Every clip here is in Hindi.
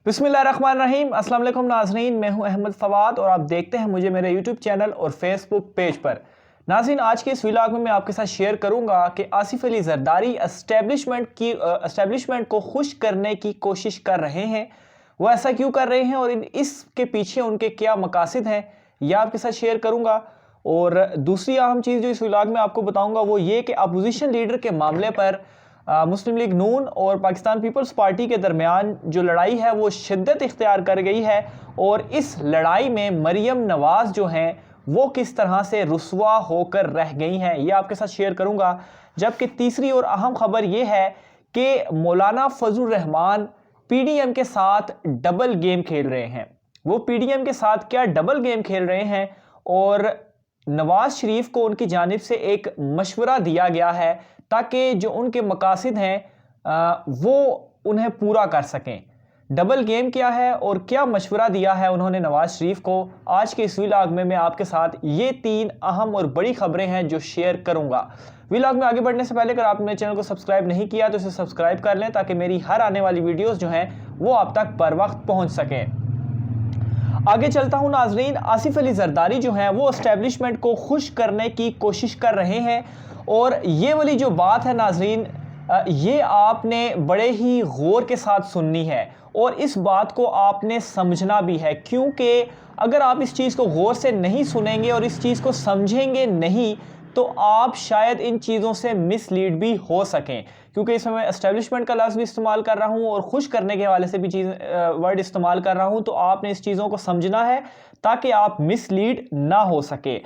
बिस्मिल्लाहिर्रहमानिर्रहीम। अस्सलाम वालेकुम नाज़रीन, मैं हूं अहमद फवाद और आप देखते हैं मुझे मेरे यूट्यूब चैनल और फेसबुक पेज पर। नाज़रीन, आज के इस व्लॉग में मैं आपके साथ शेयर करूंगा कि आसिफ अली ज़रदारी एस्टेब्लिशमेंट को खुश करने की कोशिश कर रहे हैं। वो ऐसा क्यों कर रहे हैं और इसके पीछे उनके क्या मकासद हैं, यह आपके साथ शेयर करूंगा। और दूसरी अहम चीज़ जो इस व्लॉग में आपको बताऊंगा वो ये कि अपोजिशन लीडर के मामले पर मुस्लिम लीग नून और पाकिस्तान पीपल्स पार्टी के दरमियान जो लड़ाई है वो शिद्दत इख्तियार कर गई है और इस लड़ाई में मरियम नवाज जो हैं वो किस तरह से रुसवा होकर रह गई हैं, ये आपके साथ शेयर करूंगा। जबकि तीसरी और अहम खबर ये है कि मौलाना फजल रहमान पीडीएम के साथ डबल गेम खेल रहे हैं। वो पीडीएम के साथ क्या डबल गेम खेल रहे हैं और नवाज शरीफ को उनकी जानिब से एक मशवरा दिया गया है ताकि जो उनके मकासद हैं वो उन्हें पूरा कर सकें। डबल गेम क्या है और क्या मशवरा दिया है उन्होंने नवाज शरीफ को, आज के इस व्लॉग में मैं आपके साथ ये तीन अहम और बड़ी खबरें हैं जो शेयर करूंगा। व्लॉग में आगे बढ़ने से पहले अगर आपने मेरे चैनल को सब्सक्राइब नहीं किया तो इसे सब्सक्राइब कर लें ताकि मेरी हर आने वाली वीडियोज़ जो हैं वो आप तक बर वक्त पहुँच सकें। आगे चलता हूं नाजरीन। आसिफ अली ज़रदारी जो हैं वो एस्टेब्लिशमेंट को खुश करने की कोशिश कर रहे हैं और ये वाली जो बात है नाजरीन, ये आपने बड़े ही गौर के साथ सुननी है और इस बात को आपने समझना भी है, क्योंकि अगर आप इस चीज़ को गौर से नहीं सुनेंगे और इस चीज़ को समझेंगे नहीं तो आप शायद इन चीज़ों से मिसलीड भी हो सकें। क्योंकि इसमें मैं एस्टेब्लिशमेंट का लफ्ज़ भी इस्तेमाल कर रहा हूँ और खुश करने के हवाले से भी वर्ड इस्तेमाल कर रहा हूँ, तो आपने इस चीज़ों को समझना है ताकि आप मिसलीड ना हो सके।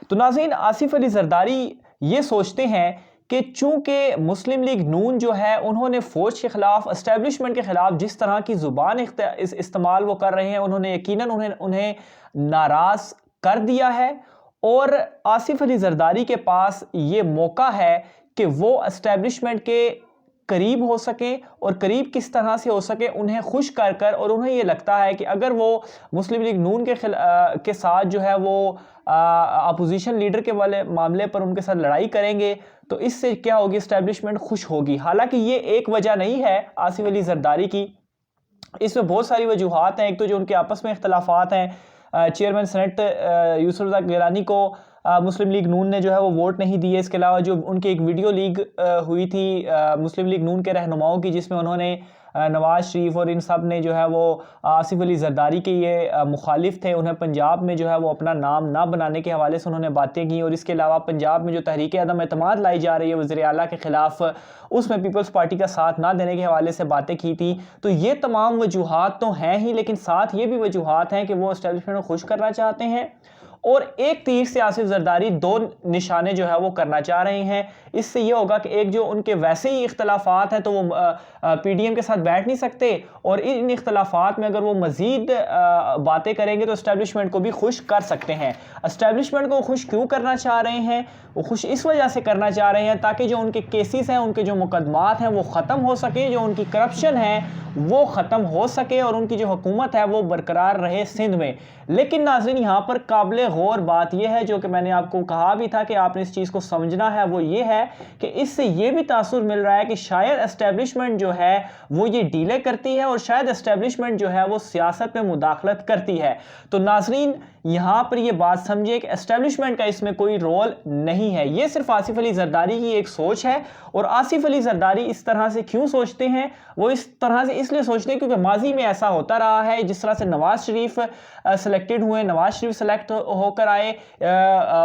तो नाज़रीन, आसिफ अली ज़रदारी ये सोचते हैं कि चूँकि मुस्लिम लीग नून जो है उन्होंने फ़ौज के ख़िलाफ़, एस्टेब्लिशमेंट के ख़िलाफ़ जिस तरह की ज़ुबान इस्तेमाल वो कर रहे हैं, उन्होंने यकीनन उन्हें नाराज़ कर दिया है और आसिफ अली ज़रदारी के पास ये मौका है कि वो एस्टेब्लिशमेंट के करीब हो सकें और करीब किस तरह से हो सके उन्हें खुश कर कर, और उन्हें ये लगता है कि अगर वो मुस्लिम लीग नून के साथ जो है वो अपोजिशन लीडर के वाले मामले पर उनके साथ लड़ाई करेंगे तो इससे क्या होगी, एस्टेब्लिशमेंट खुश होगी। हालांकि ये एक वजह नहीं है आसिफ अली ज़रदारी की, इसमें बहुत सारी वजूहात हैं। एक तो जो उनके आपस में इख्तलाफात हैं, चेयरमैन सेनेट यूसुफ गिलानी को मुस्लिम लीग नून ने जो है वो वोट नहीं दिए। इसके अलावा जो उनकी एक वीडियो लीग हुई थी मुस्लिम लीग नून के रहनुमाओं की, जिसमें उन्होंने नवाज शरीफ और इन सब ने जो है वो आसिफ अली ज़रदारी के ये मुखालिफ थे, उन्हें पंजाब में जो है वो अपना नाम ना बनाने के हवाले से उन्होंने बातें की। और इसके अलावा पंजाब में जो तहरीक अदम एतमाद लाई जा रही है वज़ीर आला के ख़िलाफ़, उसमें पीपल्स पार्टी का साथ ना देने के हवाले से बातें की थी। तो ये तमाम वजूहात तो हैं ही, लेकिन साथ ये भी वजूहात हैं कि वो एस्टेब्लिशमेंट को खुश करना चाहते हैं और एक तीर से आसिफ ज़रदारी दो निशाने जो है वो करना चाह रहे हैं। इससे ये होगा कि एक जो उनके वैसे ही इख्तलाफात हैं तो वो पीडीएम के साथ बैठ नहीं सकते, और इन इख्तलाफात में अगर वो मज़ीद बातें करेंगे तो एस्टेब्लिशमेंट को भी खुश कर सकते हैं। एस्टेब्लिशमेंट को खुश क्यों करना चाह रहे हैं? वो खुश इस वजह से करना चाह रहे हैं ताकि जो उनके केसेस हैं, उनके जो मुकदमात हैं वो ख़त्म हो सके, जो उनकी करप्शन है वो ख़त्म हो सके और उनकी जो हुकूमत है वो बरकरार रहे सिंध में। लेकिन नाज़रीन, यहाँ पर काबिल गौर बात यह है, जो कि मैंने आपको कहा भी था कि आपने इस चीज़ को समझना है, वो ये है कि इससे ये भी तासुर मिल रहा है कि शायद एस्टेब्लिशमेंट जो है वो ये डीले करती है और शायद एस्टेब्लिशमेंट जो है वो सियासत में मुदाखलत करती है। तो नाज़रीन, यहाँ पर ये बात समझिए कि एस्टेब्लिशमेंट का इसमें कोई रोल नहीं है, ये सिर्फ आसिफ अली ज़रदारी की एक सोच है। और आसिफ अली ज़रदारी इस तरह से क्यों सोचते हैं? वो इस तरह से इसलिए सोचते हैं क्योंकि माजी में ऐसा होता रहा है। जिस तरह से नवाज शरीफ सेलेक्टेड हुए, नवाज शरीफ सेलेक्ट होकर आए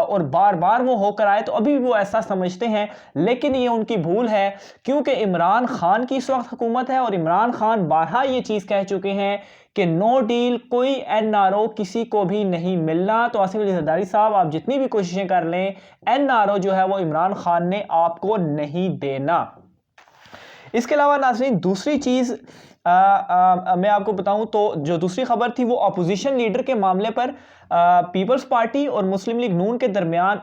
और बार बार वो होकर आए, तो अभी भी वो ऐसा समझते हैं। लेकिन ये उनकी भूल है, क्योंकि इमरान खान की इस वक्त हुकूमत है और इमरान खान बारहा ये चीज़ कह चुके हैं कि नो डील, कोई एनआरओ किसी को भी नहीं मिलना। तो आसिफ अली ज़रदारी साहब, आप जितनी भी कोशिशें कर लें, एनआरओ जो है वो इमरान खान ने आपको नहीं देना। इसके अलावा नाज़रीन, दूसरी चीज़ मैं आपको बताऊं तो जो दूसरी खबर थी वो अपोजिशन लीडर के मामले पर पीपल्स पार्टी और मुस्लिम लीग नून के दरमियान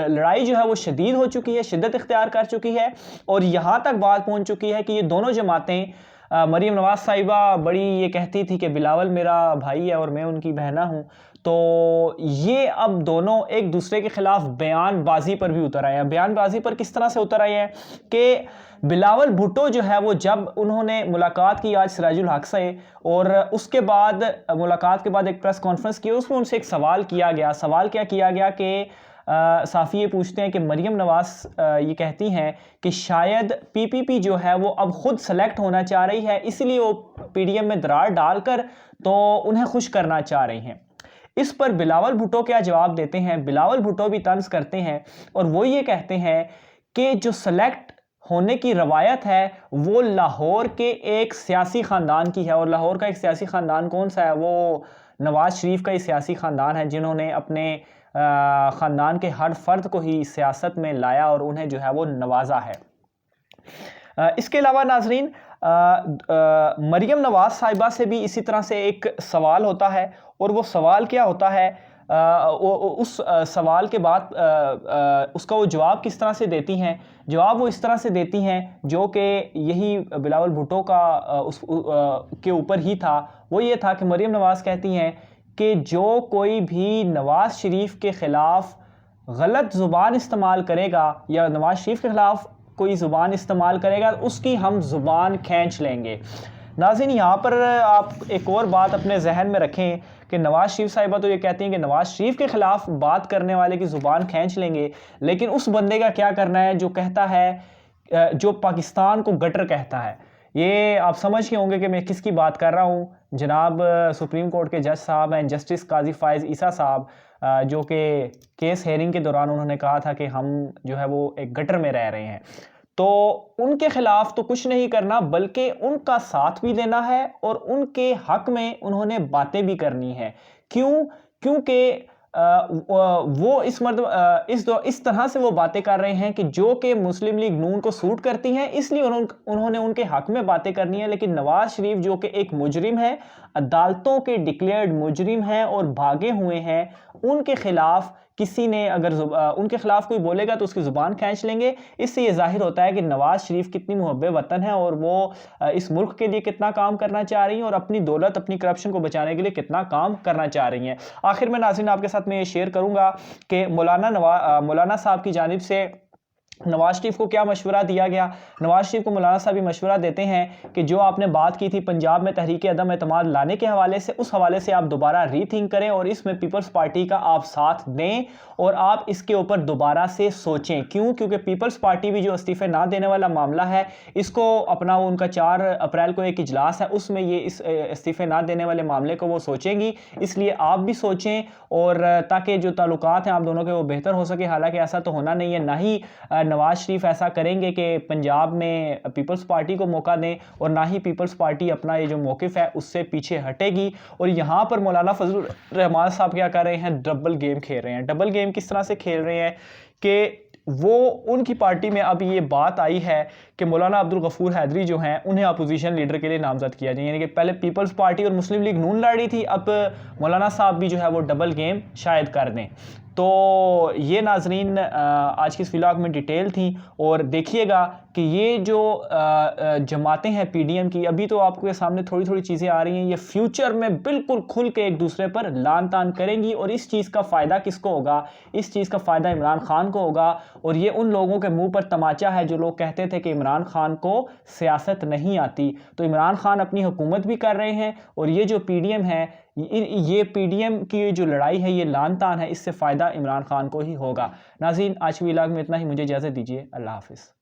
लड़ाई जो है वो शदीद हो चुकी है, शिद्दत इख्तियार कर चुकी है और यहाँ तक बात पहुँच चुकी है कि ये दोनों जमातें मरीम नवाज साहिबा बड़ी ये कहती थी कि बिलावल मेरा भाई है और मैं उनकी बहना हूँ, तो ये अब दोनों एक दूसरे के खिलाफ बयानबाजी पर भी उतर आए हैं। बयानबाजी पर किस तरह से उतर आए हैं कि बिलावल भुट्टो जो है वो जब उन्होंने मुलाकात की आज सिराजुल हक से, और उसके बाद मुलाकात के बाद एक प्रेस कॉन्फ्रेंस की, उसमें उनसे एक सवाल किया गया। सवाल क्या किया गया कि साफ़ी ये पूछते हैं कि मरीम नवाज ये कहती हैं कि शायद पीपीपी जो है वो अब ख़ुद सेलेक्ट होना चाह रही है, इसलिए वो पीडीएम में दरार डालकर तो उन्हें खुश करना चाह रही हैं। इस पर बिलावल भुट्टो क्या जवाब देते हैं? बिलावल भुट्टो भी तंज करते हैं और वो ये कहते हैं कि जो सेलेक्ट होने की रवायत है वो लाहौर के एक सियासी ख़ानदान की है, और लाहौर का एक सियासी ख़ानदान कौन सा है? वो नवाज शरीफ का ही सियासी ख़ानदान है, जिन्होंने अपने ख़ानदान के हर फर्द को ही सियासत में लाया और उन्हें जो है वो नवाजा है। इसके अलावा नाजरीन, मरीम नवाज साहिबा से भी इसी तरह से एक सवाल होता है, और वो सवाल क्या होता है, उस सवाल के बाद उसका वो जवाब किस तरह से देती हैं? जवाब वो इस तरह से देती हैं जो कि यही बिलावल भुट्टो का के ऊपर ही था। वो ये था कि मरीम नवाज कहती हैं कि जो कोई भी नवाज शरीफ के ख़िलाफ़ गलत ज़ुबान इस्तेमाल करेगा या नवाज शरीफ के ख़िलाफ़ कोई ज़ुबान इस्तेमाल करेगा, उसकी हम ज़ुबान खींच लेंगे। नाज़रीन, यहाँ पर आप एक और बात अपने जहन में रखें कि नवाज शरीफ साहिबा तो ये कहती हैं कि नवाज शरीफ के ख़िलाफ़ बात करने वाले की ज़ुबान खींच लेंगे, लेकिन उस बंदे का क्या करना है जो कहता है, जो पाकिस्तान को गटर कहता है। ये आप समझ गए होंगे कि मैं किसकी बात कर रहा हूँ। जनाब सुप्रीम कोर्ट के जज साहब हैं, जस्टिस काजी फ़ाइज़ ईसा साहब, जो कि केस हेयरिंग के दौरान उन्होंने कहा था कि हम जो है वो एक गटर में रह रहे हैं। तो उनके ख़िलाफ़ तो कुछ नहीं करना, बल्कि उनका साथ भी देना है और उनके हक़ में उन्होंने बातें भी करनी है। क्यों? क्योंकि वो इस तरह से वो बातें कर रहे हैं कि जो कि मुस्लिम लीग नून को सूट करती हैं, इसलिए उन्होंने उनके हक़ में बातें करनी है। लेकिन नवाज शरीफ जो कि एक मुजरिम है, अदालतों के डिक्लेयर्ड मुजरिम हैं और भागे हुए हैं, उनके ख़िलाफ़ किसी ने अगर उनके ख़िलाफ़ कोई बोलेगा तो उसकी ज़ुबान खींच लेंगे। इससे ये ज़ाहिर होता है कि नवाज शरीफ कितनी मुहब्बे वतन है और वो इस मुल्क के लिए कितना काम करना चाह रही हैं और अपनी दौलत, अपनी करप्शन को बचाने के लिए कितना काम करना चाह रही हैं। आखिर में नाज़रीन आपके साथ मैं ये शेयर करूँगा कि मौलाना साहब की जानिब से नवाज शरीफ को क्या मशवरा दिया गया। नवाज शरीफ को मौलाना साहब भी मशवरा देते हैं कि जो आपने बात की थी पंजाब में तहरीक अदम एतमाद लाने के हवाले से, उस हवाले से आप दोबारा रीथिंक करें और इसमें पीपल्स पार्टी का आप साथ दें और आप इसके ऊपर दोबारा से सोचें। क्यों? क्योंकि पीपल्स पार्टी भी जो इस्तीफ़े ना देने वाला मामला है, इसको अपना उनका 4 अप्रैल को एक इजलास है, उसमें ये इस इस्तीफ़े ना देने वाले मामले को वो सोचेंगी। इसलिए आप भी सोचें और ताकि जो ताल्लुकात हैं आप दोनों के वो बेहतर हो सके। हालांकि ऐसा तो होना नहीं है, ना ही नवाज शरीफ ऐसा करेंगे कि पंजाब में पीपल्स पार्टी को मौका दें और ना ही पीपल्स पार्टी अपना ये जो मौक़िफ़ है उससे पीछे हटेगी। और यहाँ पर मौलाना फजल रहमान साहब क्या कर रहे हैं? डबल गेम खेल रहे हैं। डबल गेम किस तरह से खेल रहे हैं कि वो उनकी पार्टी में अब ये बात आई है कि मौलाना अब्दुल गफूर हैदरी जो हैं उन्हें अपोजिशन लीडर के लिए नामजद किया जाए। यानी कि पहले पीपल्स पार्टी और मुस्लिम लीग नून लड़ रही थी, अब मौलाना साहब भी जो है वो डबल गेम शायद कर दें। तो ये नाजरीन आज की इस व्लॉग में डिटेल थी। और देखिएगा कि ये जो जमातें हैं पीडीएम की, अभी तो आपके सामने थोड़ी थोड़ी चीज़ें आ रही हैं, ये फ्यूचर में बिल्कुल खुल के एक दूसरे पर लान तान करेंगी। और इस चीज़ का फ़ायदा किसको होगा? इस चीज़ का फ़ायदा इमरान खान को होगा। और ये उन लोगों के मुंह पर तमाचा है जो लोग कहते थे कि इमरान खान को सियासत नहीं आती। तो इमरान खान अपनी हुकूमत भी कर रहे हैं और ये जो पीडीएम है, ये पीडीएम की जो लड़ाई है, ये लान तान है, इससे फ़ायदा इमरान खान को ही होगा। नाज़रीन, आज की व्लॉग में इतना ही। मुझे इजाज़त दीजिए। अल्लाह हाफ़िज़।